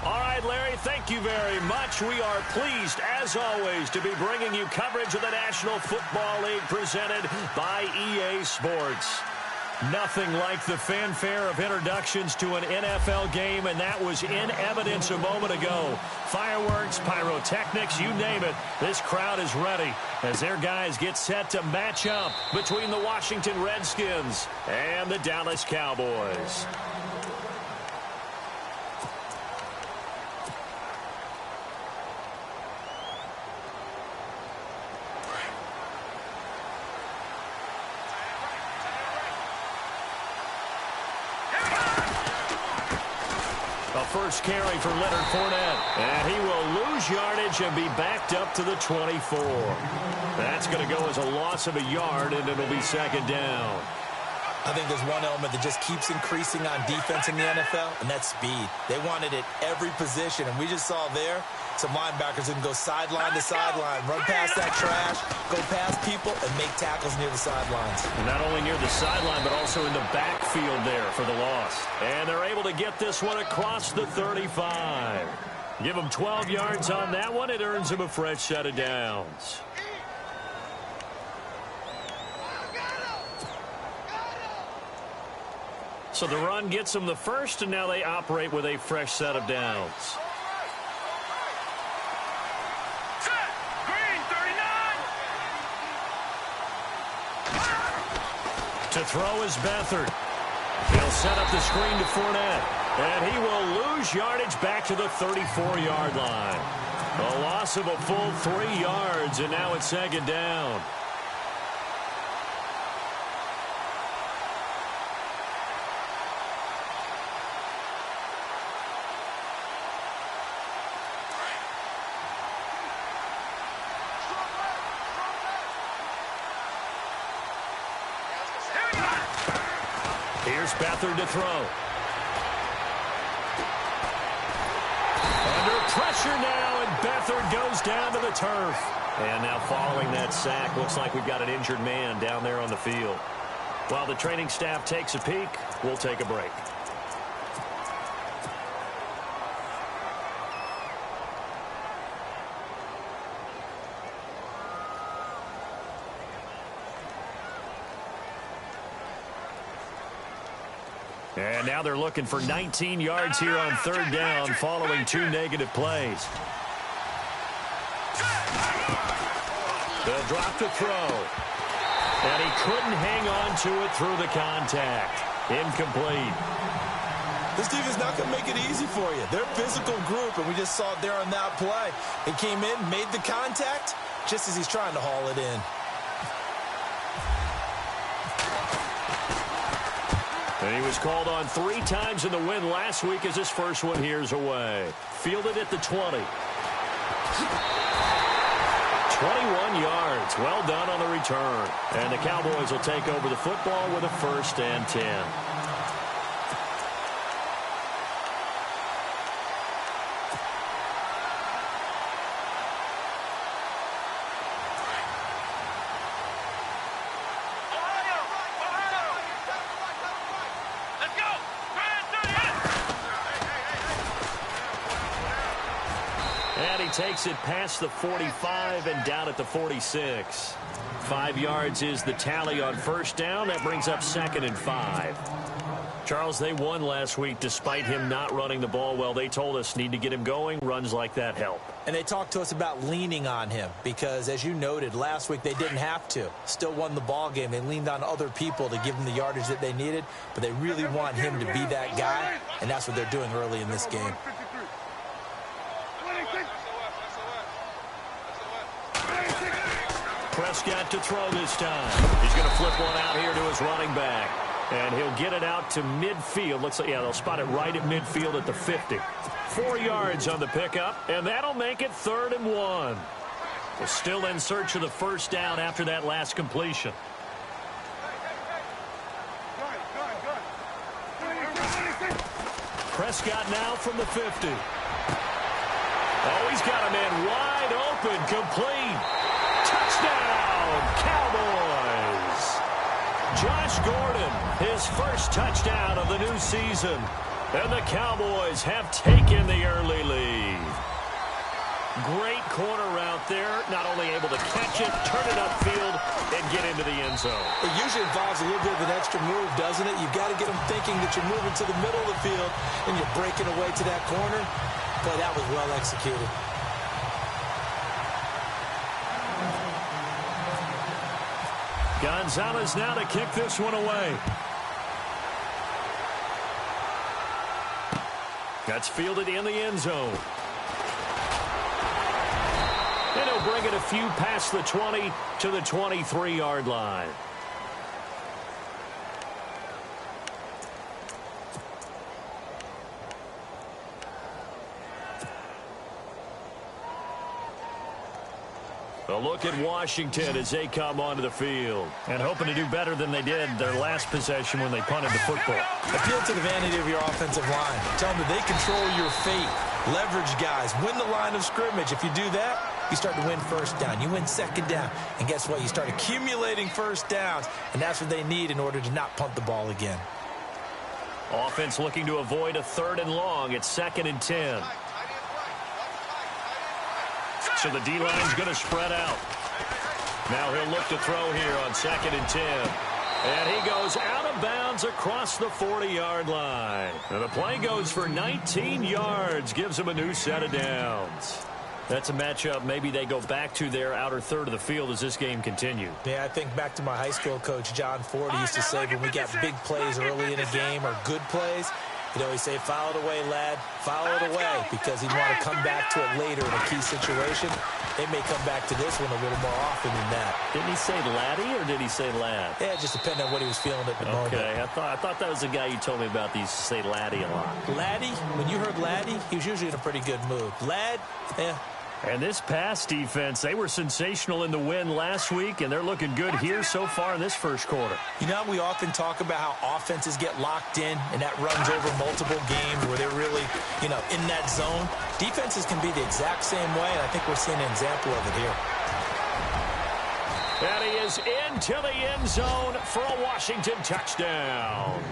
All right, Larry, thank you very much. We are pleased, as always, to be bringing you coverage of the National Football League presented by EA Sports. Nothing like the fanfare of introductions to an NFL game, and that was in evidence a moment ago. Fireworks, pyrotechnics, you name it. This crowd is ready as their guys get set to match up between the Washington Redskins and the Dallas Cowboys. First carry for Leonard Fournette. And he will lose yardage and be backed up to the 24. That's going to go as a loss of a yard, and it'll be second down. I think there's one element that just keeps increasing on defense in the NFL, and that's speed. They want it at every position, and we just saw there some linebackers who can go sideline to sideline, run past that trash, go past people, and make tackles near the sidelines. And not only near the sideline, but also in the backfield there for the loss. And they're able to get this one across the 35. Give them 12 yards on that one. It earns them a fresh set of downs. So the run gets them the first, and now they operate with a fresh set of downs. To throw is Beathard. He'll set up the screen to Fournette. And he will lose yardage back to the 34-yard line. A loss of a full 3 yards, and now it's second down. Here's Beathard to throw. Under pressure now, and Beathard goes down to the turf. And now following that sack, looks like we've got an injured man down there on the field. While the training staff takes a peek, we'll take a break. And now they're looking for 19 yards here on third down following 2 negative plays. The drop to throw. And he couldn't hang on to it through the contact. Incomplete. This defense is not going to make it easy for you. They're a physical group, and we just saw it there on that play. He came in, made the contact, just as he's trying to haul it in. And he was called on 3 times in the win last week as his first one here's away. Fielded at the 20. 21 yards. Well done on the return. And the Cowboys will take over the football with a 1st and 10. Takes it past the 45 and down at the 46. 5 yards is the tally on first down. That brings up 2nd and 5. Charles, they won last week despite him not running the ball well. They told us need to get him going. Runs like that help. And they talked to us about leaning on him because, as you noted, last week they didn't have to. Still won the ball game. They leaned on other people to give them the yardage that they needed, but they really want him to be that guy, and that's what they're doing early in this game. Prescott to throw this time. He's going to flip one out here to his running back. And he'll get it out to midfield. Looks like, yeah, they'll spot it right at midfield at the 50. 4 yards on the pickup, and that'll make it 3rd and 1. They're still in search of the first down after that last completion. Prescott now from the 50. Oh, he's got a man wide open, complete. Touchdown, Cowboys. Josh Gordon, his first touchdown of the new season. And the Cowboys have taken the early lead. Great corner route there. Not only able to catch it, turn it upfield, and get into the end zone. It usually involves a little bit of an extra move, doesn't it? You've got to get them thinking that you're moving to the middle of the field and you're breaking away to that corner. Boy, that was well executed. Gonzalez now to kick this one away. That's fielded in the end zone. And he'll bring it a few past the 20 to the 23-yard line. A look at Washington as they come onto the field. And hoping to do better than they did their last possession when they punted the football. Appeal to the vanity of your offensive line. Tell them that they control your fate. Leverage guys. Win the line of scrimmage. If you do that, you start to win first down. You win second down. And guess what? You start accumulating first downs. And that's what they need in order to not punt the ball again. Offense looking to avoid a 3rd and long. It's 2nd and 10. So the D-line's going to spread out. Now he'll look to throw here on 2nd and 10. And he goes out of bounds across the 40-yard line. And the play goes for 19 yards. Gives him a new set of downs. That's a matchup maybe they go back to their outer third of the field as this game continues. Yeah, I think back to my high school coach, John Ford. He used to say when we got big plays early in a game or good plays, you know, he'd say, file it away, lad. File it away, because he'd want to come back to it later in a key situation. They may come back to this one a little more often than that. Didn't he say laddie or did he say lad? Yeah, it just depended on what he was feeling at the moment. Okay, I thought that was the guy you told me about. He used to say laddie a lot. Laddie, when you heard laddie, he was usually in a pretty good mood. Lad, yeah. And this pass defense, they were sensational in the win last week, and they're looking good here so far in this first quarter. You know, we often talk about how offenses get locked in, and that runs over multiple games where they're really, you know, in that zone. Defenses can be the exact same way, and I think we're seeing an example of it here. And he is into the end zone for a Washington touchdown.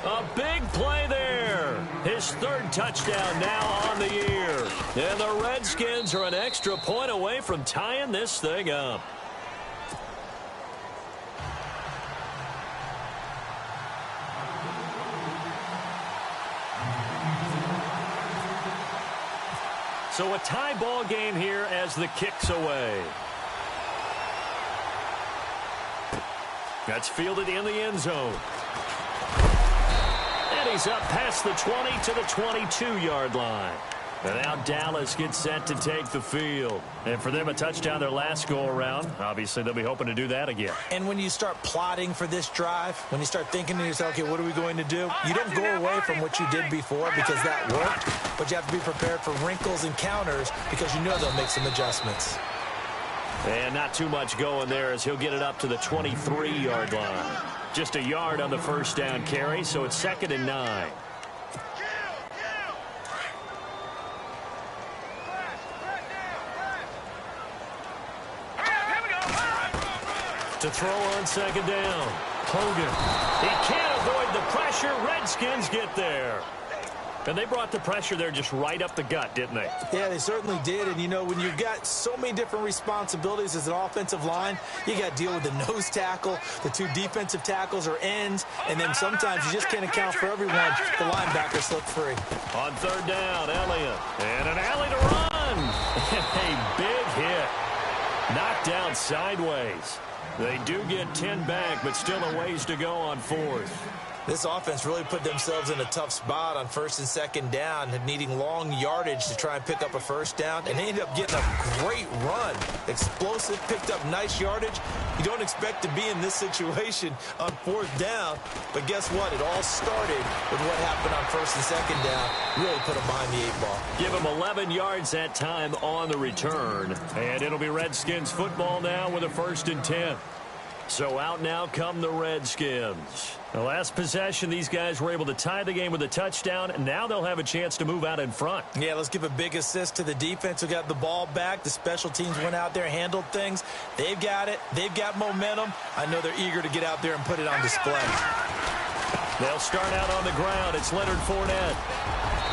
A big play there. His 3rd touchdown now on the year. And the Redskins are an extra point away from tying this thing up. So a tie ball game here as the kick's away. That's fielded in the end zone. And he's up past the 20 to the 22-yard line. And now Dallas gets set to take the field. And for them, a touchdown their last go-around. Obviously, they'll be hoping to do that again. And when you start plotting for this drive, when you start thinking to yourself, okay, what are we going to do? You don't go away from what you did before because that worked, but you have to be prepared for wrinkles and counters because you know they'll make some adjustments. And not too much going there as he'll get it up to the 23-yard line. Just a yard on the first down carry, so it's 2nd and 9. To throw on 2nd down. Hogan. He can't avoid the pressure. Redskins get there. And they brought the pressure there just right up the gut, didn't they? Yeah, they certainly did. And, you know, when you've got so many different responsibilities as an offensive line, you got to deal with the nose tackle, the 2 defensive tackles or ends, and then sometimes you just can't account for everyone. The linebacker slipped free. On 3rd down, Elliott. And an alley to run. A big hit. Knocked down sideways. They do get 10 back, but still a ways to go on 4th. This offense really put themselves in a tough spot on 1st and 2nd down, needing long yardage to try and pick up a first down, and they ended up getting a great run. Explosive, picked up nice yardage. You don't expect to be in this situation on 4th down, but guess what? It all started with what happened on 1st and 2nd down. Really put them behind the 8 ball. Give them 11 yards that time on the return, and it'll be Redskins football now with a 1st and 10. So out now come the Redskins. The last possession, these guys were able to tie the game with a touchdown, and now they'll have a chance to move out in front. Yeah, let's give a big assist to the defense who got the ball back. The special teams went out there, handled things. They've got it. They've got momentum. I know they're eager to get out there and put it on display. They'll start out on the ground. It's Leonard Fournette.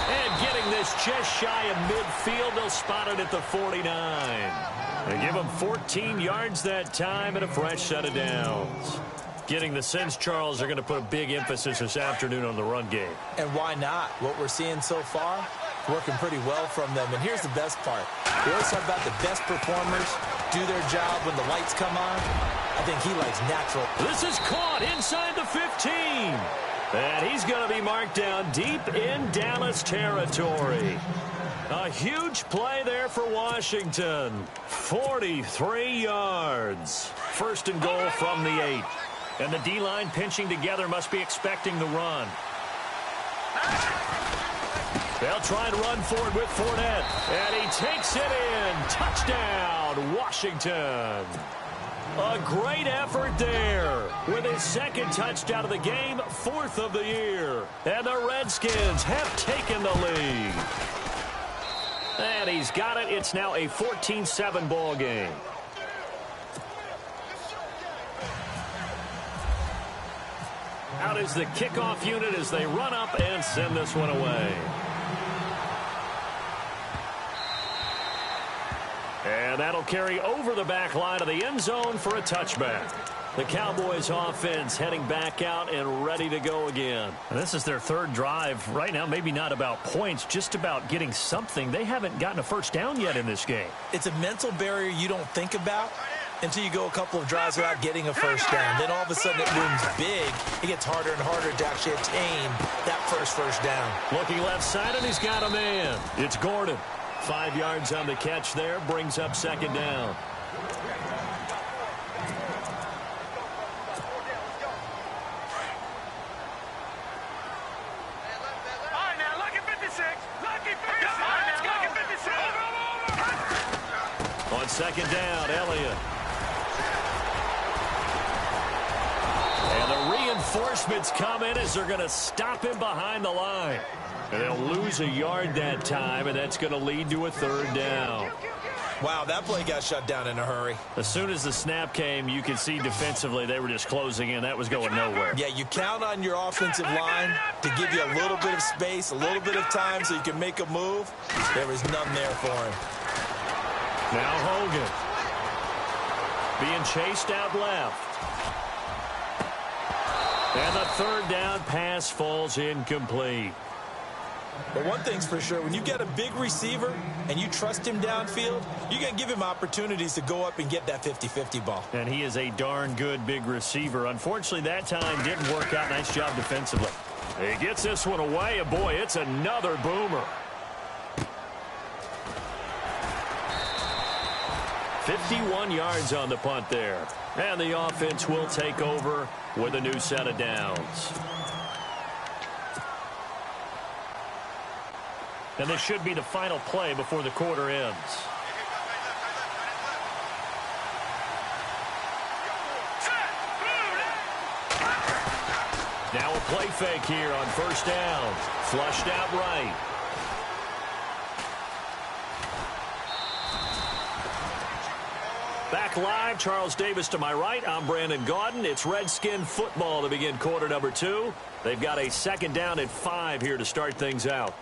And getting this just shy of midfield, they'll spot it at the 49. They give him 14 yards that time and a fresh set of downs. Getting the sense, Charles, are going to put a big emphasis this afternoon on the run game. And why not? What we're seeing so far, working pretty well from them. And here's the best part. We always talk about the best performers do their job when the lights come on. I think he likes natural. This is caught inside the 15. And he's going to be marked down deep in Dallas territory. A huge play there for Washington. 43 yards. First and goal from the 8. And the D-line pinching together must be expecting the run. They'll try and run forward with Fournette. And he takes it in. Touchdown, Washington. A great effort there with his second touchdown of the game, 4th of the year. And the Redskins have taken the lead. And he's got it. It's now a 14-7 ball game. Out is the kickoff unit as they run up and send this one away. And that'll carry over the back line of the end zone for a touchback. The Cowboys offense heading back out and ready to go again. And this is their third drive. Right now, maybe not about points, just about getting something. They haven't gotten a first down yet in this game. It's a mental barrier you don't think about until you go a couple of drives without getting a first down. Then all of a sudden it looms big. It gets harder and harder to actually attain that first down. Looking left side, and he's got a man. It's Gordon. 5 yards on the catch there, brings up second down. On second down, Elliott. And the reinforcements come in as they're going to stop him behind the line. And they'll lose a yard that time, and that's going to lead to a third down. Wow, that play got shut down in a hurry. As soon as the snap came, you could see defensively they were just closing in. That was going nowhere. Yeah, you count on your offensive line to give you a little bit of space, a little bit of time so you can make a move. There was none there for him. Now Hogan. Being chased out left. And the third down pass falls incomplete. But one thing's for sure, when you get a big receiver and you trust him downfield, you're going to give him opportunities to go up and get that 50-50 ball. And he is a darn good big receiver. Unfortunately, that time didn't work out. Nice job defensively. He gets this one away, and boy, it's another boomer. 51 yards on the punt there. And the offense will take over with a new set of downs. And this should be the final play before the quarter ends. Now a play fake here on first down. Flushed out right. Back live, Charles Davis to my right. I'm Brandon Gaudin. It's Redskin football to begin quarter number 2. They've got a second down at 5 here to start things out.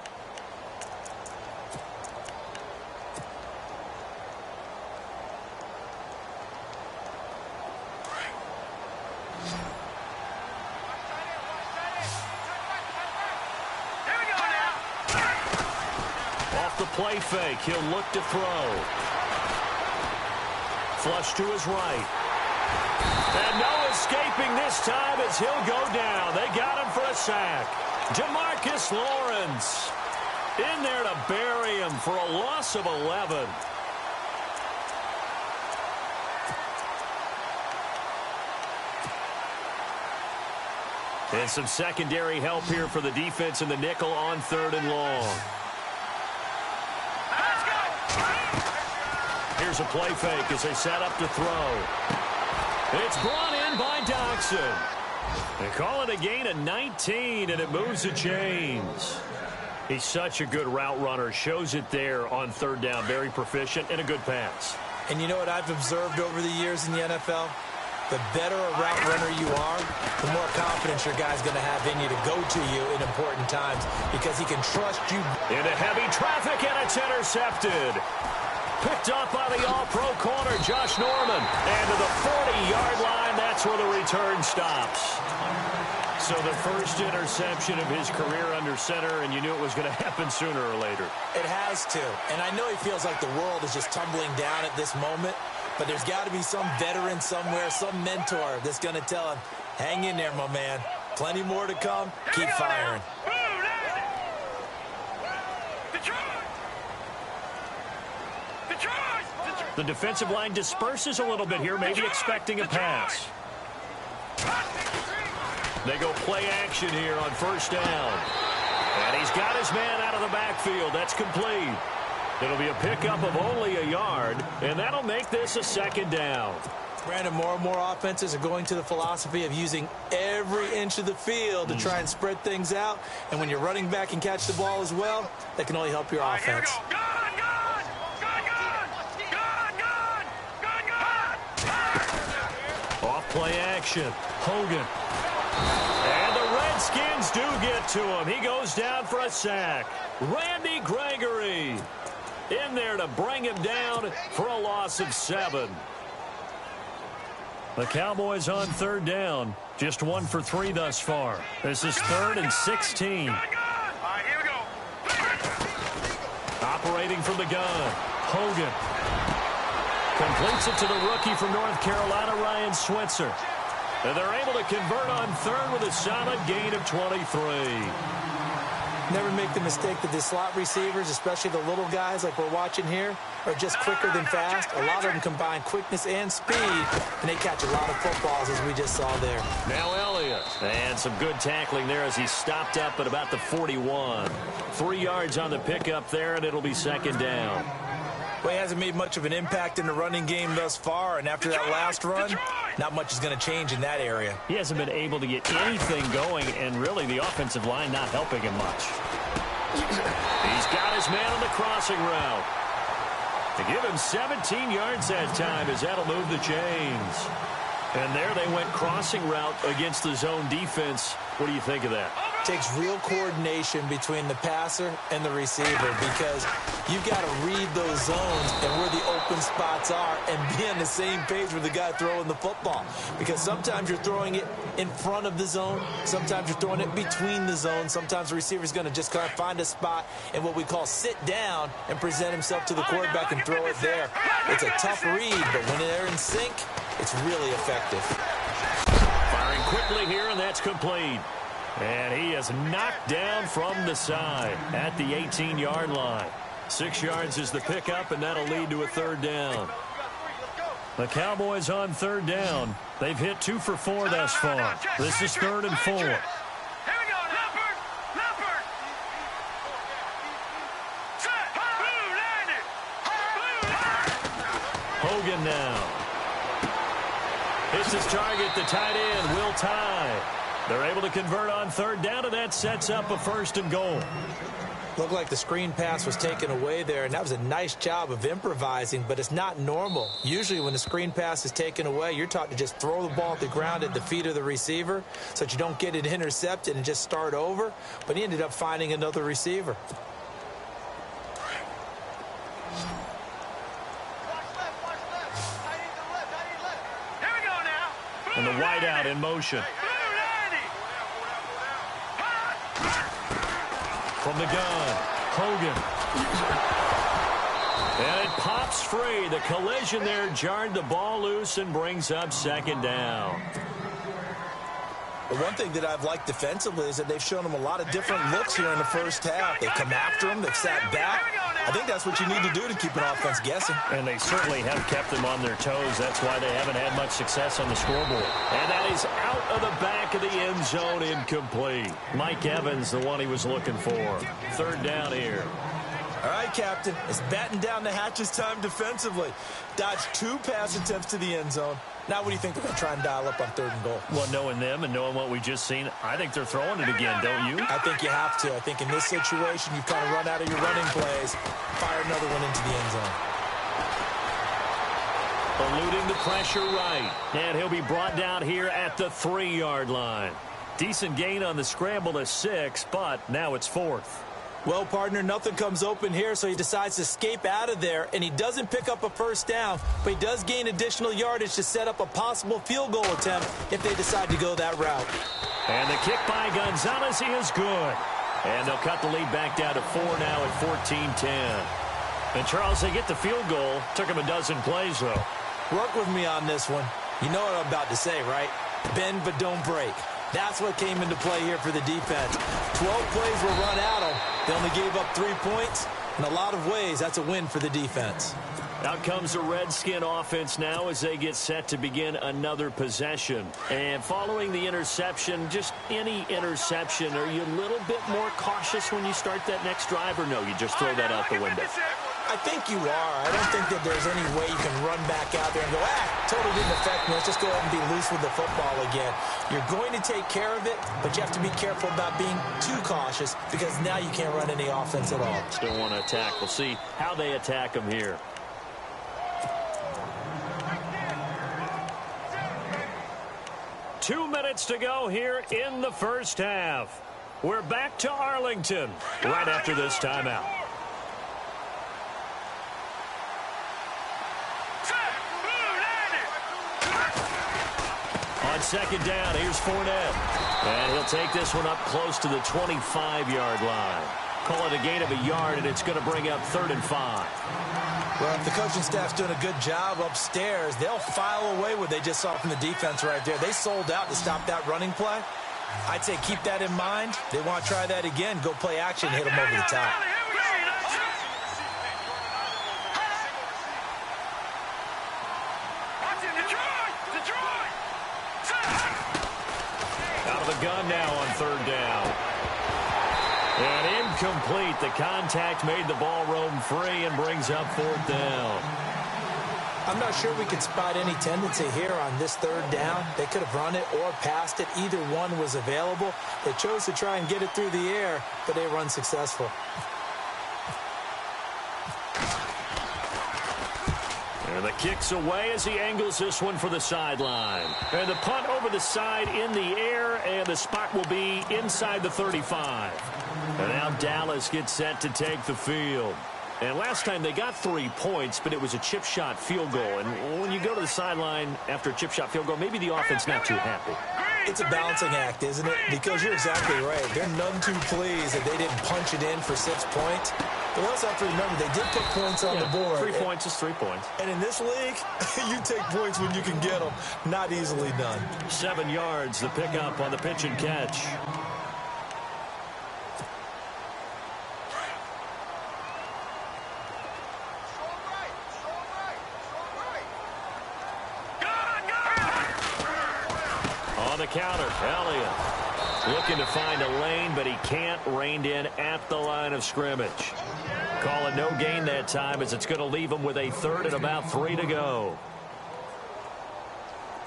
Play fake. He'll look to throw. Flush to his right. And no escaping this time as he'll go down. They got him for a sack. Demarcus Lawrence in there to bury him for a loss of 11. And some secondary help here for the defense in the nickel on 3rd and long. Here's a play fake as they set up to throw. It's brought in by Doxson. They call it a gain of 19, and it moves the chains. He's such a good route runner. Shows it there on 3rd down. Very proficient and a good pass. And you know what I've observed over the years in the NFL? the better a route runner you are, the more confidence your guy's going to have in you to go to you in important times because he can trust you. Into heavy traffic, and it's intercepted. Picked up by the all-pro corner, Josh Norman. And to the 40-yard line, that's where the return stops. So the first interception of his career under center, and you knew it was going to happen sooner or later. It has to. And I know he feels like the world is just tumbling down at this moment, but there's got to be some veteran somewhere, some mentor that's going to tell him, hang in there, my man. Plenty more to come. Keep firing. The defensive line disperses a little bit here, maybe expecting a pass. They go play action here on first down. And he's got his man out of the backfield. That's complete. It'll be a pickup of only a yard, and that'll make this a second down. Brandon, more and more offenses are going to the philosophy of using every inch of the field to try and spread things out. And when you're running back and catch the ball as well, that can only help your offense. Off play action. Hogan. And the Redskins do get to him. He goes down for a sack. Randy Gregory in there to bring him down for a loss of 7. The Cowboys on third down. Just 1 for 3 thus far. This is 3rd and 16. Operating from the gun. Hogan. Completes it to the rookie from North Carolina, Ryan Switzer. And they're able to convert on 3rd with a solid gain of 23. Never make the mistake that the slot receivers, especially the little guys like we're watching here, are just quicker than fast. A lot of them combine quickness and speed, and they catch a lot of footballs, as we just saw there. Now Elliott. And some good tackling there as he stopped up at about the 41. 3 yards on the pickup there, and it'll be second down. Well, he hasn't made much of an impact in the running game thus far, and after that last run, not much is going to change in that area. He hasn't been able to get anything going, and really the offensive line not helping him much. He's got his man on the crossing route. To give him 17 yards that time as that'll move the chains. And there they went crossing route against the zone defense. What do you think of that? Takes real coordination between the passer and the receiver because you've got to read those zones and where the open spots are and be on the same page with the guy throwing the football. Because sometimes you're throwing it in front of the zone. Sometimes you're throwing it between the zones. Sometimes the receiver's going to just kind of find a spot and what we call sit down and present himself to the quarterback and throw it there. It's a tough read, but when they're in sync, it's really effective. Firing quickly here, and that's complete. And he is knocked down from the side at the 18-yard line. 6 yards is the pickup, and that'll lead to a third down. The Cowboys on third down. They've hit 2 for 4 thus far. This is 3rd and 4. Hogan now. Hits his target, the tight end, Will Tye. They're able to convert on third down, and that sets up a 1st and goal. Looked like the screen pass was taken away there, and that was a nice job of improvising, but it's not normal. Usually when the screen pass is taken away, you're taught to just throw the ball at the ground at the feet of the receiver so that you don't get it intercepted and just start over, but he ended up finding another receiver. And the wideout in motion. From the gun, Hogan. And it pops free. The collision there jarred the ball loose and brings up 2nd down. The one thing that I've liked defensively is that they've shown them a lot of different looks here in the first half. They've come after them. They've sat back. I think that's what you need to do to keep an offense guessing. And they certainly have kept them on their toes. That's why they haven't had much success on the scoreboard. And that is out of the back of the end zone, incomplete. Mike Evans, the one he was looking for. 3rd down here. All right, Captain. It's batten down the hatches time defensively. Dodged 2 pass attempts to the end zone. Now what do you think they're going to try and dial up on 3rd and goal? Well, knowing them and knowing what we just seen, I think they're throwing it again, don't you? I think you have to. I think in this situation, you've kind of run out of your running plays. Fire another one into the end zone. Eluding the pressure right. And he'll be brought down here at the 3-yard line. Decent gain on the scramble to 6, but now it's 4th. Well, partner, nothing comes open here, so he decides to escape out of there, and he doesn't pick up a first down, but he does gain additional yardage to set up a possible field goal attempt if they decide to go that route. And the kick by Gonzalez is good. And they'll cut the lead back down to 4 now at 14-10. And, Charles, they get the field goal. Took him a dozen plays, though. Work with me on this one. You know what I'm about to say, right? Bend but don't break. That's what came into play here for the defense. 12 plays were run at them. They only gave up 3 points. In a lot of ways, that's a win for the defense. Out comes the Redskin offense now as they get set to begin another possession. And following the interception, just any interception, are you a little bit more cautious when you start that next drive, or no, you just throw that out the window? I think you are. I don't think that there's any way you can run back out there and go, totally didn't affect me. Let's just go ahead and be loose with the football again. You're going to take care of it, but you have to be careful about being too cautious because now you can't run any offense at all. Still want to attack. We'll see how they attack them here. Two minutes to go here in the first half. We're back to Arlington right after this timeout. On second down, here's Fournette. And he'll take this one up close to the 25-yard line. Call it a gain of a yard, and it's going to bring up 3rd and 5. Well, if the coaching staff's doing a good job upstairs, they'll file away what they just saw from the defense right there. They sold out to stop that running play. I'd say keep that in mind. They want to try that again. Go play action, hit them over the top. Out of the gun now on 3rd down. And incomplete. The contact made the ball roam free and brings up 4th down. I'm not sure we could spot any tendency here on this 3rd down. They could have run it or passed it. Either one was available. They chose to try and get it through the air, but they were unsuccessful. And the kick's away as he angles this one for the sideline. And the punt over the side in the air, and the spot will be inside the 35. And now Dallas gets set to take the field. And last time they got 3 points, but it was a chip shot field goal. And when you go to the sideline after a chip shot field goal, maybe the offense not too happy. It's a balancing act, isn't it? Because you're exactly right. They're none too pleased that they didn't punch it in for 6 points. But we also have to remember they did put points on the board. 3 points is 3 points. And in this league, you take points when you can get them. Not easily done. 7 yards, the pickup on the pitch and catch. On the counter, Elliott looking to find a lane, but he can't. Reined in at the line of scrimmage. Call it no gain that time as it's going to leave him with a 3rd and about 3 to go.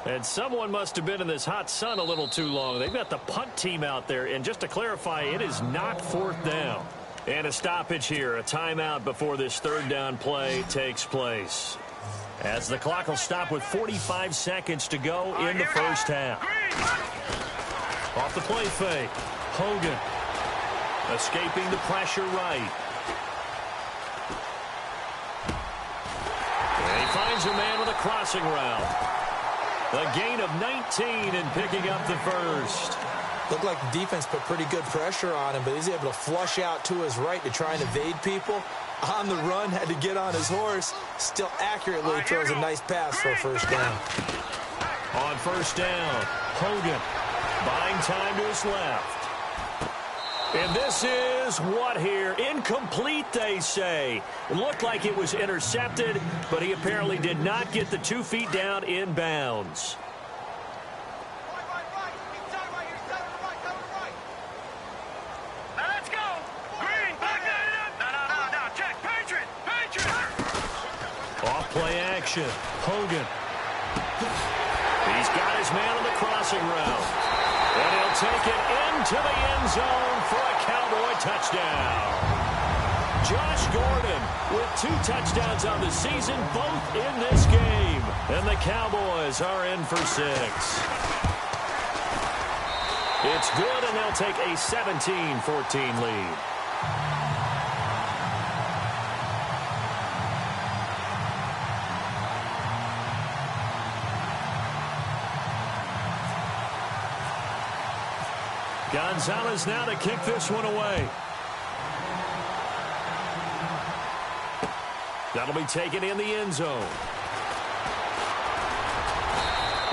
And someone must have been in this hot sun a little too long. They've got the punt team out there, and just to clarify, it is not 4th down. And a stoppage here, a timeout before this 3rd down play takes place. As the clock will stop with 45 seconds to go in the first half. Off the play fake. Hogan escaping the pressure right. And he finds a man with a crossing route. A gain of 19 and picking up the first. Looked like the defense put pretty good pressure on him, but he's able to flush out to his right to try and evade people. On the run, had to get on his horse. Still accurately throws a nice pass for a first down. On first down, Hogan buying time to his left. And this is what here? Incomplete, they say. It looked like it was intercepted, but he apparently did not get the 2 feet down in bounds. Play action. Hogan. He's got his man on the crossing route. And he'll take it into the end zone for a Cowboy touchdown. Josh Gordon with 2 touchdowns on the season, both in this game. And the Cowboys are in for 6. It's good, and they'll take a 17-14 lead. Gonzalez now to kick this one away. That'll be taken in the end zone.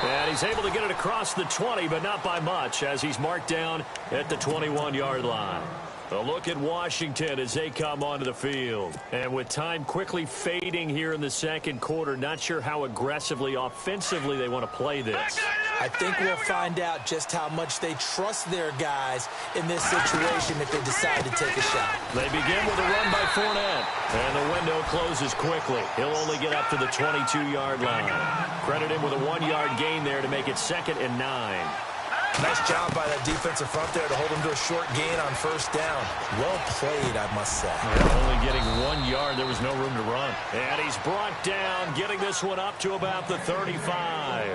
And he's able to get it across the 20, but not by much, as he's marked down at the 21-yard line. A look at Washington as they come onto the field. And with time quickly fading here in the second quarter, not sure how aggressively, offensively they want to play this. I think we'll find out just how much they trust their guys in this situation if they decide to take a shot. They begin with a run by Fournette. And the window closes quickly. He'll only get up to the 22-yard line. Credit him with a 1-yard gain there to make it 2nd and 9. Nice job by that defensive front there to hold him to a short gain on first down. Well played, I must say. Yeah, only getting 1 yard. There was no room to run. And he's brought down, getting this one up to about the 35.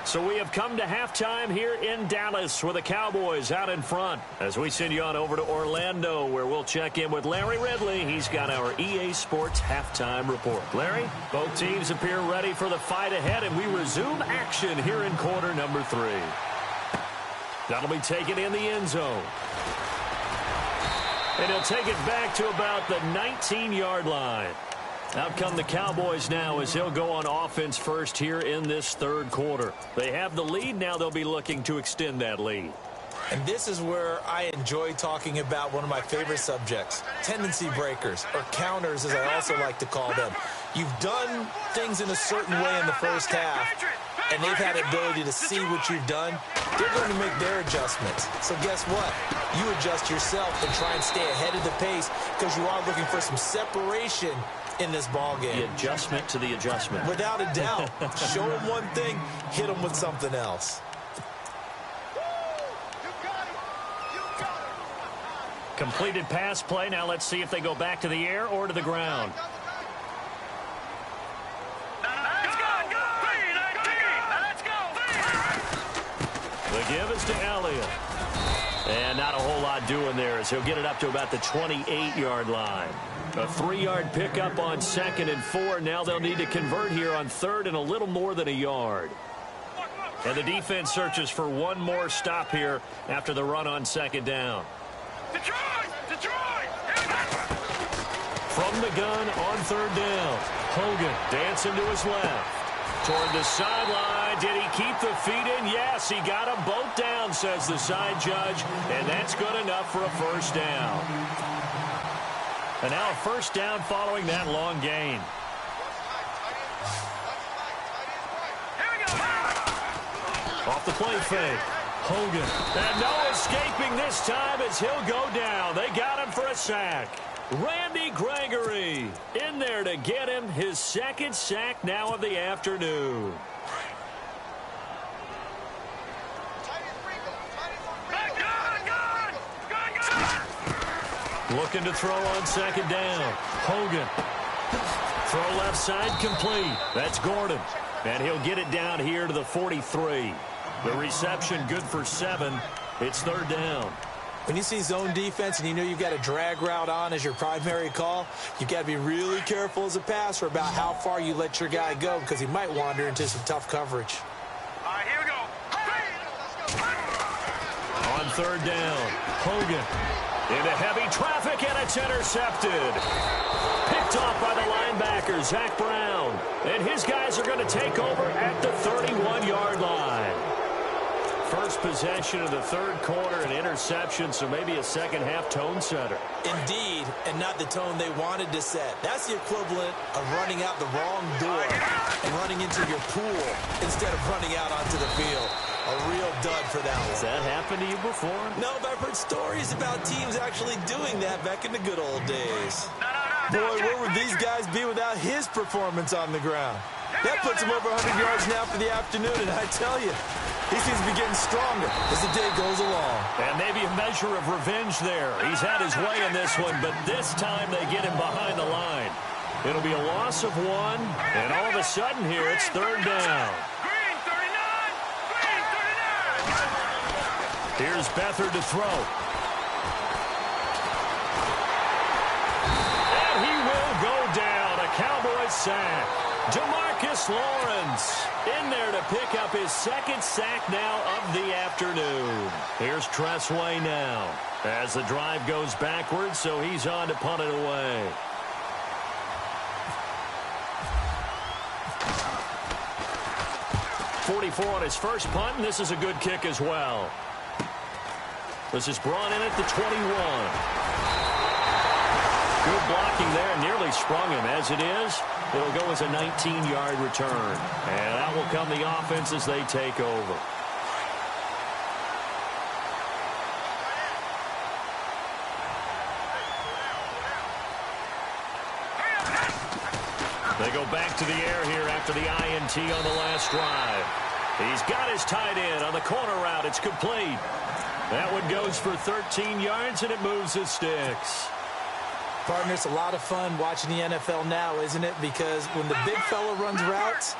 So we have come to halftime here in Dallas with the Cowboys out in front. As we send you on over to Orlando, where we'll check in with Larry Ridley. He's got our EA Sports halftime report. Larry, both teams appear ready for the fight ahead, and we resume action here in quarter number 3. That'll be taken in the end zone. And he'll take it back to about the 19-yard line. Out come the Cowboys now as he'll go on offense first here in this third quarter. They have the lead. Now they'll be looking to extend that lead. And this is where I enjoy talking about one of my favorite subjects, tendency breakers, or counters as I also like to call them. You've done things in a certain way in the first half, and they've had the ability to see what you've done. They're going to make their adjustments. So guess what? You adjust yourself and try and stay ahead of the pace because you are looking for some separation in this ball game. The adjustment to the adjustment. Without a doubt. Show them one thing, hit them with something else. Completed pass play. Now let's see if they go back to the air or to the ground. The give is to Elliott. And not a whole lot doing there as he'll get it up to about the 28-yard line. A 3-yard pickup on 2nd and 4. Now they'll need to convert here on 3rd and a little more than a yard. And the defense searches for one more stop here after the run on 2nd down. From the gun on 3rd down. Hogan dancing to his left. Toward the sideline. Did he keep the feet in? Yes, he got them both down, says the side judge. And that's good enough for a first down. And now a first down following that long gain. Off the play fake. Hogan. And no escaping this time as he'll go down. They got him for a sack. Randy Gregory in there to get him his 2nd sack now of the afternoon. Looking to throw on 2nd down. Hogan. Throw left side complete. That's Gordon. And he'll get it down here to the 43. The reception good for 7. It's 3rd down. When you see zone defense and you know you've got a drag route on as your primary call, you've got to be really careful as a passer about how far you let your guy go because he might wander into some tough coverage. All right, here we go. On 3rd down, Hogan into heavy traffic, and it's intercepted. Picked off by the linebacker, Zach Brown. And his guys are going to take over at the 31-yard line. First possession of the third quarter, an interception, so maybe a second-half tone setter. Indeed, and not the tone they wanted to set. That's the equivalent of running out the wrong door and running into your pool instead of running out onto the field. A real dud for that one. Has that happened to you before? No, but I've heard stories about teams actually doing that back in the good old days. Boy, where would these guys be without his performance on the ground? That puts him over 100 yards now for the afternoon, and I tell you, He seems to be getting stronger as the day goes along. And maybe a measure of revenge there. He's had his way in this one, but this time they get him behind the line. It'll be a loss of 1, and all of a sudden here, it's third down. Here's Beathard to throw. And he will go down. A Cowboys sack. DeMarcus Lawrence in there to pick up his second sack now of the afternoon. Here's Tressway now as the drive goes backwards, so he's on to punt it away. .44 on his first punt, and this is a good kick as well. This is brought in at the 21. Good blocking there, nearly sprung him. As it is, it'll go as a 19-yard return. And that will come the offense as they take over. They go back to the air here after the INT on the last drive. He's got his tight end on the corner route. It's complete. That one goes for 13 yards, and it moves the sticks. Partner, it's a lot of fun watching the NFL now, isn't it? Because when the big fella runs routes,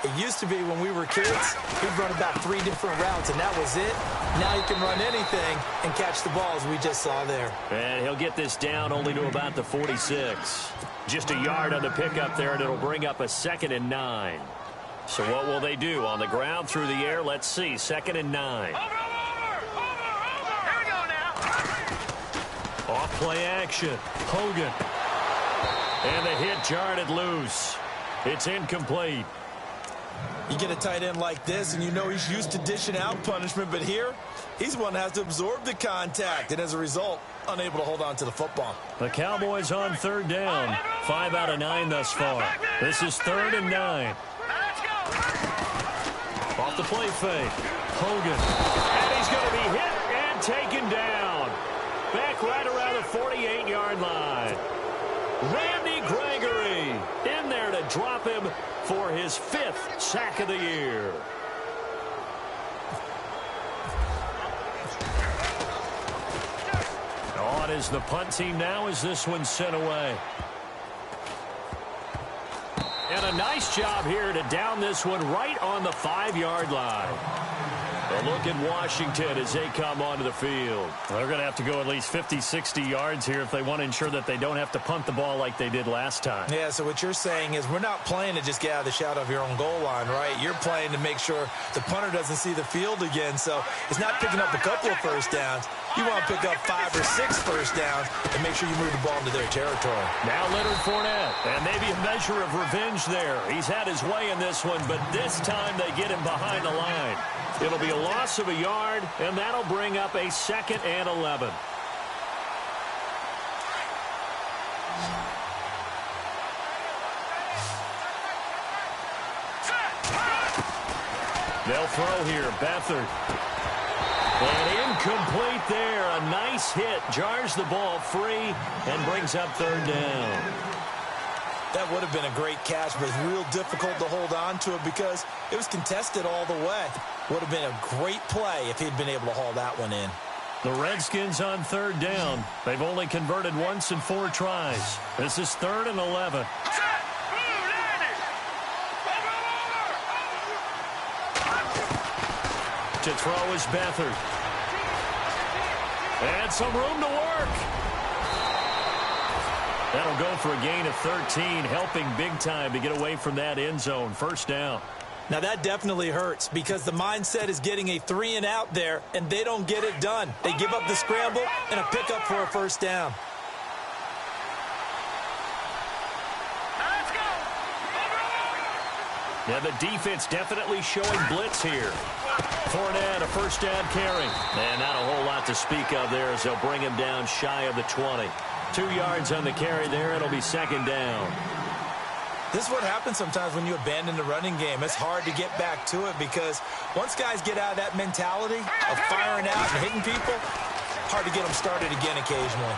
it used to be when we were kids, he'd run about 3 different routes, and that was it. Now he can run anything and catch the ball, as we just saw there. And he'll get this down only to about the 46. Just a yard on the pickup there, and it'll bring up a 2nd and 9. So what will they do? On the ground, through the air, let's see. 2nd and 9. Off play action. Hogan. And the hit jarred it loose. It's incomplete. You get a tight end like this, and you know he's used to dishing out punishment, but here, he's one that has to absorb the contact, and as a result, unable to hold on to the football. The Cowboys on third down. 5 out of 9 thus far. This is 3rd and 9. Off the play fake. Hogan. And he's going to be hit and taken down. Back right around the 48-yard line. Randy Gregory in there to drop him for his 5th sack of the year. On is the punt team now as this one's sent away. And a nice job here to down this one right on the 5-yard line. A look at Washington as they come onto the field. They're going to have to go at least 50, 60 yards here if they want to ensure that they don't have to punt the ball like they did last time. Yeah, so what you're saying is we're not playing to just get out of the shadow of your own goal line, right? You're playing to make sure the punter doesn't see the field again. So it's not picking up a couple of first downs. You want to pick up 5 or 6 first downs and make sure you move the ball into their territory. Now Leonard Fournette, and maybe a measure of revenge there. He's had his way in this one, but this time they get him behind the line. It'll be a loss of a yard, and that'll bring up a 2nd and 11. They'll throw here. Beathard. And incomplete there. A nice hit. Jars the ball free and brings up 3rd down. That would have been a great catch, but it's real difficult to hold on to it because it was contested all the way. Would have been a great play if he'd been able to haul that one in. The Redskins on 3rd down. They've only converted once in 4 tries. This is 3rd and 11. To throw is Beathard. And some room to work. That'll go for a gain of 13, helping big time to get away from that end zone. 1st down. Now that definitely hurts because the mindset is getting a 3 and out there, and they don't get it done. They give up the scramble and a pickup for a 1st down. Now the defense definitely showing blitz here. Fournette, a 1st down carry. And not a whole lot to speak of there as they'll bring him down shy of the 20. 2 yards on the carry there. It'll be 2nd down. This is what happens sometimes when you abandon the running game. It's hard to get back to it because once guys get out of that mentality of firing out and hitting people, hard to get them started again occasionally.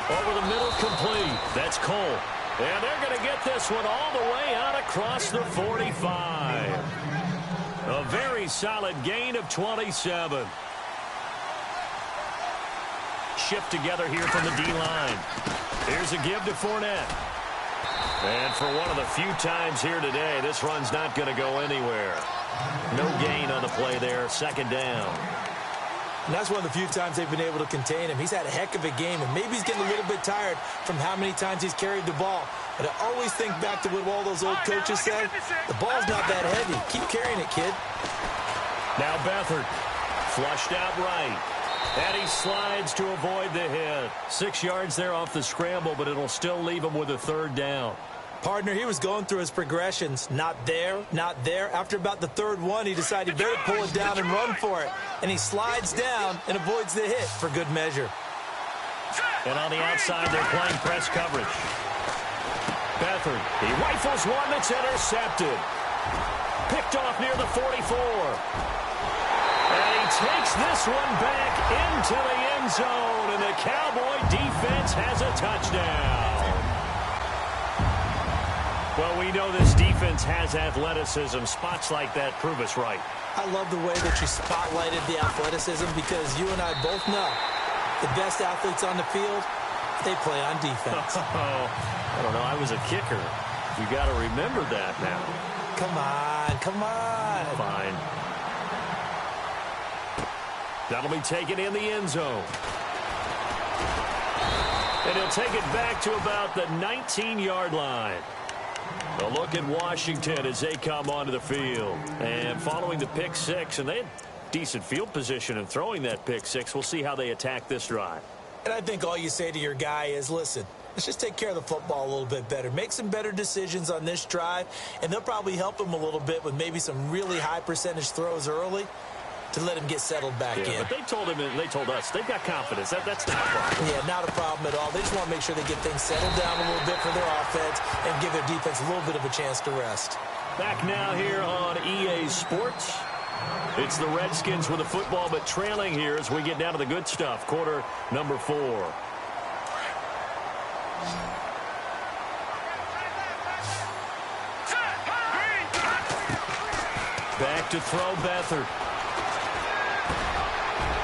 Over the middle, complete. That's Cole. And they're going to get this one all the way out across the 45. A very solid gain of 27. Shift together here from the D-line. Here's a give to Fournette. And for one of the few times here today, this run's not going to go anywhere. No gain on the play there, second down. And that's one of the few times they've been able to contain him. He's had a heck of a game, and maybe he's getting a little bit tired from how many times he's carried the ball. But I always think back to what all those old coaches said. The ball's not that heavy. Keep carrying it, kid. Now Beathard, flushed out right. And he slides to avoid the hit. 6 yards there off the scramble, but it'll still leave him with a third down. Partner, he was going through his progressions. Not there, not there. After about the third one, he decided he better pull it down and run for it. And he slides down and avoids the hit for good measure. And on the outside, they're playing press coverage. Beathard, he rifles one that's intercepted. Picked off near the 44. And he takes this one back into the end zone. And the Cowboy defense has a touchdown. Well, we know this defense has athleticism. Spots like that prove us right. I love the way that you spotlighted the athleticism because you and I both know the best athletes on the field, they play on defense. I don't know. I was a kicker. You got to remember that now. Come on, come on. Fine. That'll be taken in the end zone. And he'll take it back to about the 19-yard line. A look at Washington as they come onto the field. And following the pick six, and they had decent field position in throwing that pick six. We'll see how they attack this drive. And I think all you say to your guy is, listen, let's just take care of the football a little bit better. Make some better decisions on this drive, and they'll probably help him a little bit with maybe some really high percentage throws early to let him get settled back in. But they told him, and they told us, they've got confidence. That's not a problem. Yeah, not a problem at all. They just want to make sure they get things settled down a little bit for their offense and give their defense a little bit of a chance to rest. Back now here on EA Sports. It's the Redskins with the football, but trailing here as we get down to the good stuff. Quarter number 4. Back to throw Beathard.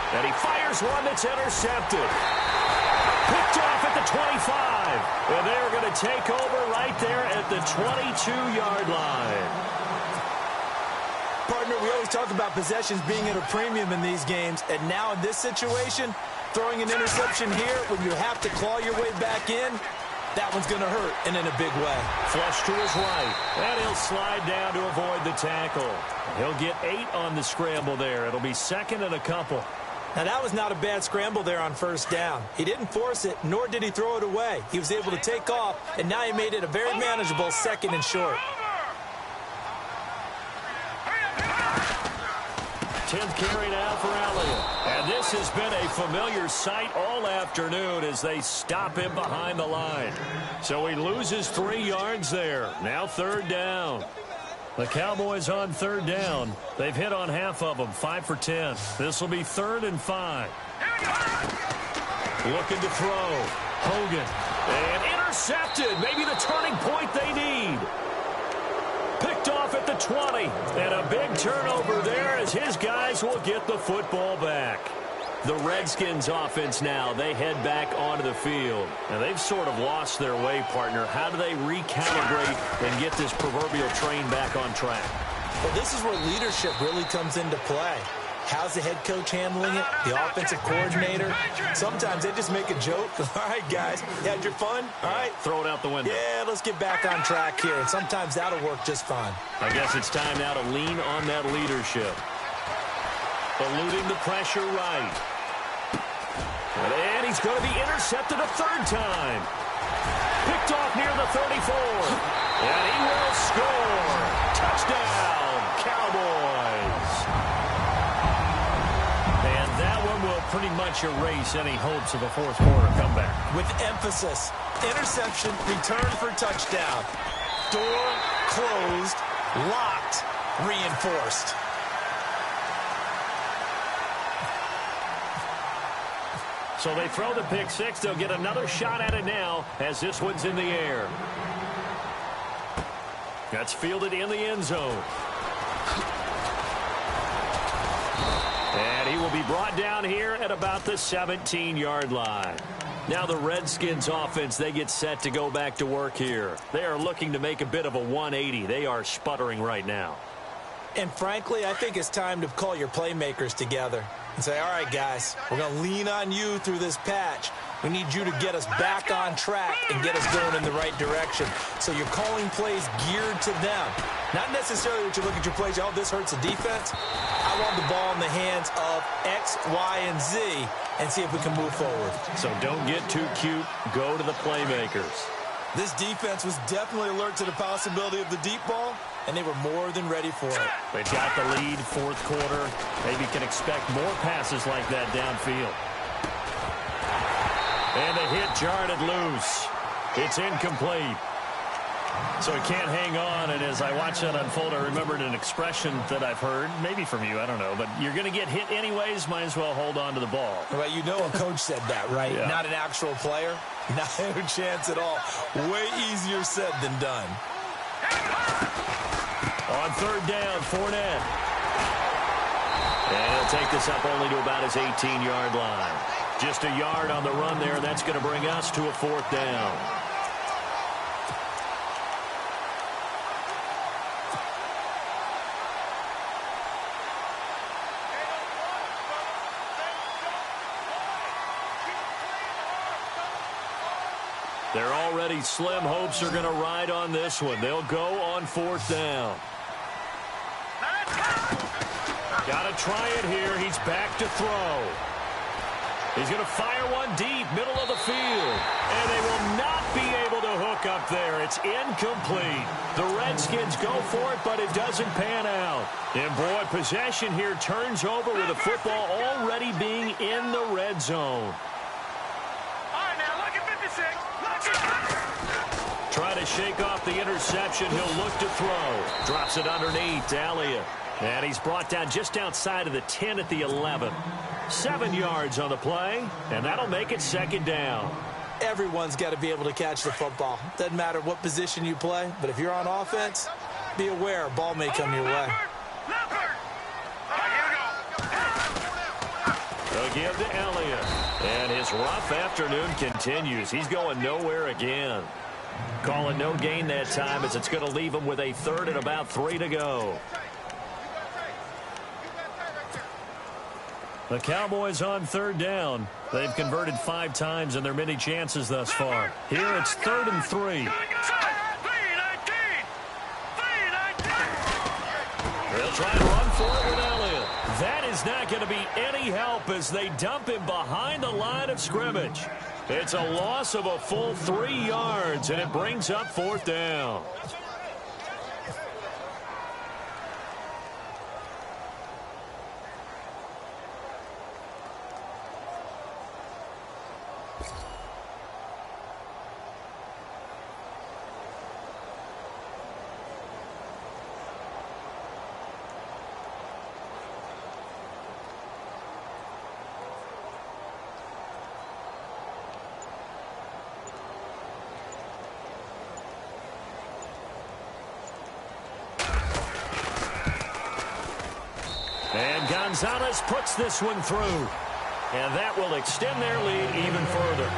And he fires one that's intercepted. Picked off at the 25. And they're going to take over right there at the 22-yard line. Partner, we always talk about possessions being at a premium in these games. And now in this situation, throwing an interception here when you have to claw your way back in, that one's going to hurt, and in a big way. Flush to his right. And he'll slide down to avoid the tackle. He'll get 8 on the scramble there. It'll be second and a couple. Now, that was not a bad scramble there on first down. He didn't force it, nor did he throw it away. He was able to take off, and now he made it a very manageable second and short. 10th carry now for Elliott. And this has been a familiar sight all afternoon as they stop him behind the line. So he loses 3 yards there. Now third down. The Cowboys on third down. They've hit on half of them, 5 for 10. This will be 3rd and 5. Looking to throw. Hogan. And intercepted. Maybe the turning point they need. Picked off at the 20. And a big turnover there as his guys will get the football back. The Redskins offense now, they head back onto the field. Now, they've sort of lost their way, partner. How do they recalibrate and get this proverbial train back on track? Well, this is where leadership really comes into play. How's the head coach handling it? The offensive coordinator? Sometimes they just make a joke. All right, guys, you had your fun? All right. Throw it out the window. Yeah, let's get back on track here. And sometimes that'll work just fine. I guess it's time now to lean on that leadership. Eluding the pressure right. And he's going to be intercepted a 3rd time. Picked off near the 34. And he will score. Touchdown, Cowboys. And that one will pretty much erase any hopes of a 4th quarter comeback. With emphasis, interception, return for touchdown. Door closed, locked, reinforced. So they throw the pick six. They'll get another shot at it now as this one's in the air. That's fielded in the end zone. And he will be brought down here at about the 17-yard line. Now the Redskins offense, they get set to go back to work here. They are looking to make a bit of a 180. They are sputtering right now. And frankly, I think it's time to call your playmakers together and say, all right, guys, we're going to lean on you through this patch. We need you to get us back on track and get us going in the right direction. So you're calling plays geared to them. Not necessarily that you look at your plays, oh, this hurts the defense. I want the ball in the hands of X, Y, and Z and see if we can move forward. So don't get too cute. Go to the playmakers. This defense was definitely alert to the possibility of the deep ball, and they were more than ready for it. They've got the lead, fourth quarter. Maybe can expect more passes like that downfield. And the hit jarred it loose. It's incomplete. So he can't hang on, and as I watch that unfold, I remembered an expression that I've heard, maybe from you, I don't know, but you're going to get hit anyways, might as well hold on to the ball. Well, you know a coach said that, right? Yeah. Not an actual player. Not a chance at all. Way easier said than done. On third down, Fournette. And he'll take this up only to about his 18-yard line. Just a yard on the run there. That's going to bring us to a fourth down. They're already slim. Hopes are going to ride on this one. They'll go on fourth down. Got to try it here. He's back to throw. He's going to fire one deep, middle of the field. And they will not be able to hook up there. It's incomplete. The Redskins go for it, but it doesn't pan out. And boy, possession here turns over with the football already being in the red zone. Try to shake off the interception. He'll look to throw. Drops it underneath to Elliott. And he's brought down just outside of the 10 at the 11. 7 yards on the play, and that'll make it second down. Everyone's got to be able to catch the football. Doesn't matter what position you play, but if you're on offense, be aware a ball may come your way. They'll give to Elliott. And his rough afternoon continues. He's going nowhere again. Calling no gain that time as it's going to leave him with a third and about 3 to go. The Cowboys on third down. They've converted 5 times in their many chances thus far. Here it's 3rd and 3. They'll try and run for it with Elliott. That is not going to be any help as they dump him behind the line of scrimmage. It's a loss of a full 3 yards, and it brings up fourth down. And Gonzalez puts this one through. And that will extend their lead even further.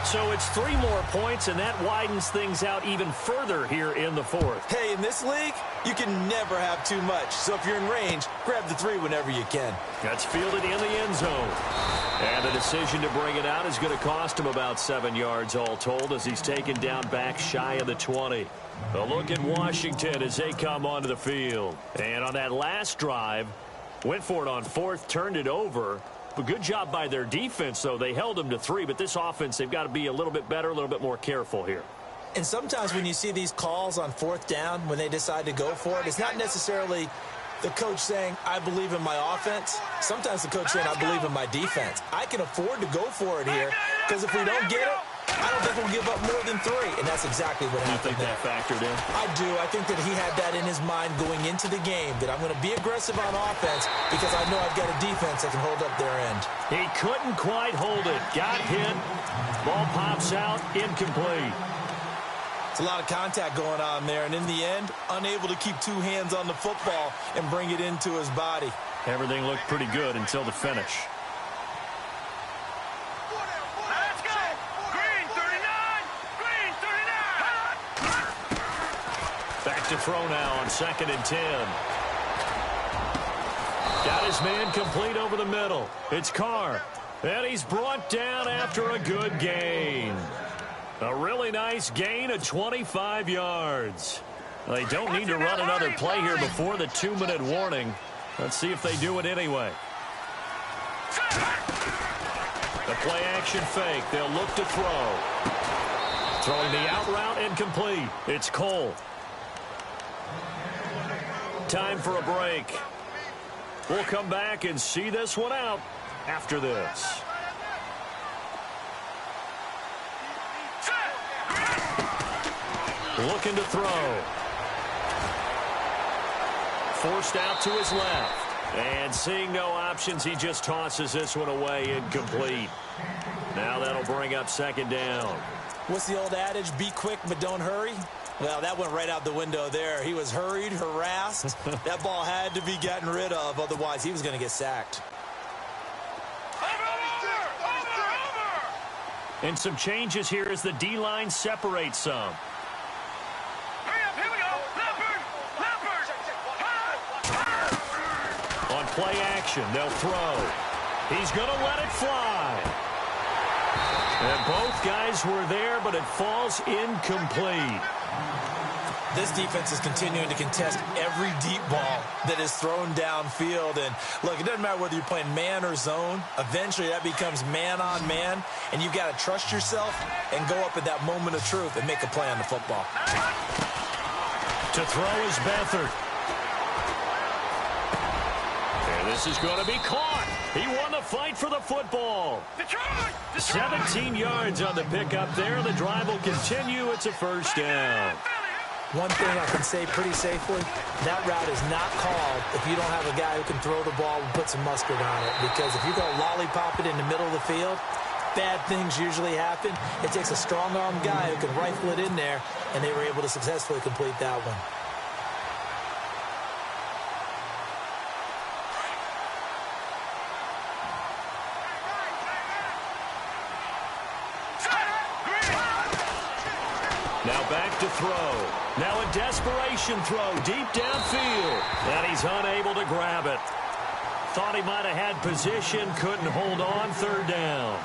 So it's 3 more points, and that widens things out even further here in the fourth. Hey, in this league, you can never have too much. So if you're in range, grab the 3 whenever you can. That's fielded in the end zone. And the decision to bring it out is going to cost him about 7 yards all told as he's taken down back shy of the 20. A look at Washington as they come onto the field. And on that last drive, went for it on fourth, turned it over. But good job by their defense, though. They held them to 3, but this offense, they've got to be a little bit better, a little bit more careful here. And sometimes when you see these calls on fourth down, when they decide to go for it, it's not necessarily the coach saying, I believe in my offense. Sometimes the coach saying, I believe in my defense. I can afford to go for it here, because if we don't get it, I don't think we'll give up more than 3, and that's exactly what happened. You think that factored in? I do. I think that he had that in his mind going into the game, that I'm going to be aggressive on offense because I know I've got a defense that can hold up their end. He couldn't quite hold it. Got hit. Ball pops out. Incomplete. It's a lot of contact going on there, and in the end, unable to keep 2 hands on the football and bring it into his body. Everything looked pretty good until the finish. Let's go! Green 39! Green 39! Back to throw now on 2nd and 10. Got his man complete over the middle. It's Carr. And he's brought down after a good gain. A really nice gain of 25 yards. They don't need to run another play here before the 2-minute warning. Let's see if they do it anyway. The play action fake. They'll look to throw. Throwing the out route incomplete. It's Cole. Time for a break. We'll come back and see this one out after this. Looking to throw. Forced out to his left. And seeing no options, he just tosses this one away, incomplete. Now that'll bring up 2nd down. What's the old adage? Be quick, but don't hurry. Well, that went right out the window there. He was hurried, harassed. That ball had to be gotten rid of, otherwise he was going to get sacked. And some changes here as the D-line separates some. Here we go! On play action, they'll throw. He's going to let it fly. And both guys were there, but it falls incomplete. This defense is continuing to contest every deep ball that is thrown downfield. And, look, it doesn't matter whether you're playing man or zone. Eventually, that becomes man-on-man, and you've got to trust yourself and go up at that moment of truth and make a play on the football. To throw is Beathard. And this is going to be caught. He won the fight for the football. 17 yards on the pickup there. The drive will continue. It's a 1st down. One thing I can say pretty safely, that route is not called if you don't have a guy who can throw the ball and put some mustard on it. Because if you go lollipop it in the middle of the field, bad things usually happen. It takes a strong-arm guy who can rifle it in there, and they were able to successfully complete that one. Now back to throw. Now a desperation throw deep downfield. And he's unable to grab it. Thought he might have had position, couldn't hold on. 3rd down.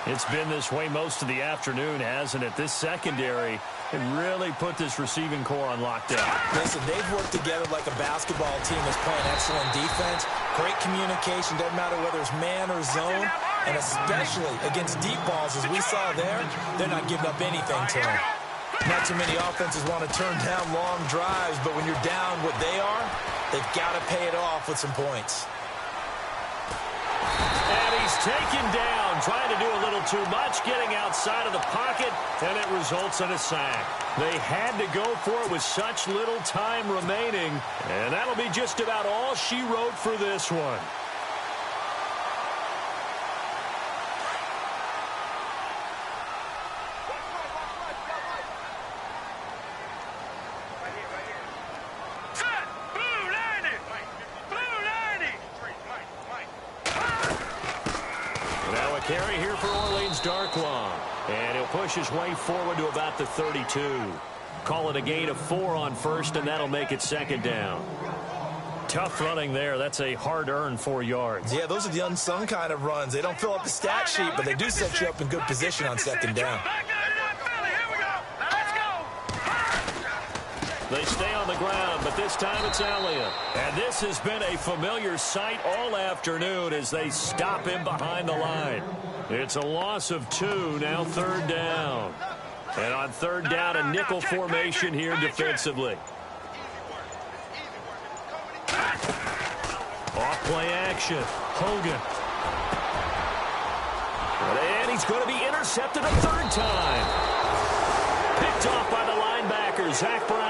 It's been this way most of the afternoon, hasn't it? This secondary really put this receiving core on lockdown. Listen, they've worked together like a basketball team that's playing excellent defense. Great communication, doesn't matter whether it's man or zone. And especially against deep balls, as we saw there, they're not giving up anything to them. Not too many offenses want to turn down long drives, but when you're down what they are, they've got to pay it off with some points. And he's taken down, trying to do a little too much, getting outside of the pocket, and it results in a sack. They had to go for it with such little time remaining, and that'll be just about all she wrote for this one. Carry here for Orleans Darkwa. And he'll push his way forward to about the 32. Call it a gain of 4 on 1st, and that'll make it 2nd down. Tough running there. That's a hard-earned 4 yards. Yeah, those are the unsung kind of runs. They don't fill up the stat sheet, but they do set you up in good position on 2nd down. They stay on the ground, but this time it's Elliott. And this has been a familiar sight all afternoon as they stop him behind the line. It's a loss of 2, now 3rd down. And on 3rd down, a nickel formation here defensively. Off play action. Hogan. And he's going to be intercepted a 3rd time. Picked off by the linebacker, Zach Brown.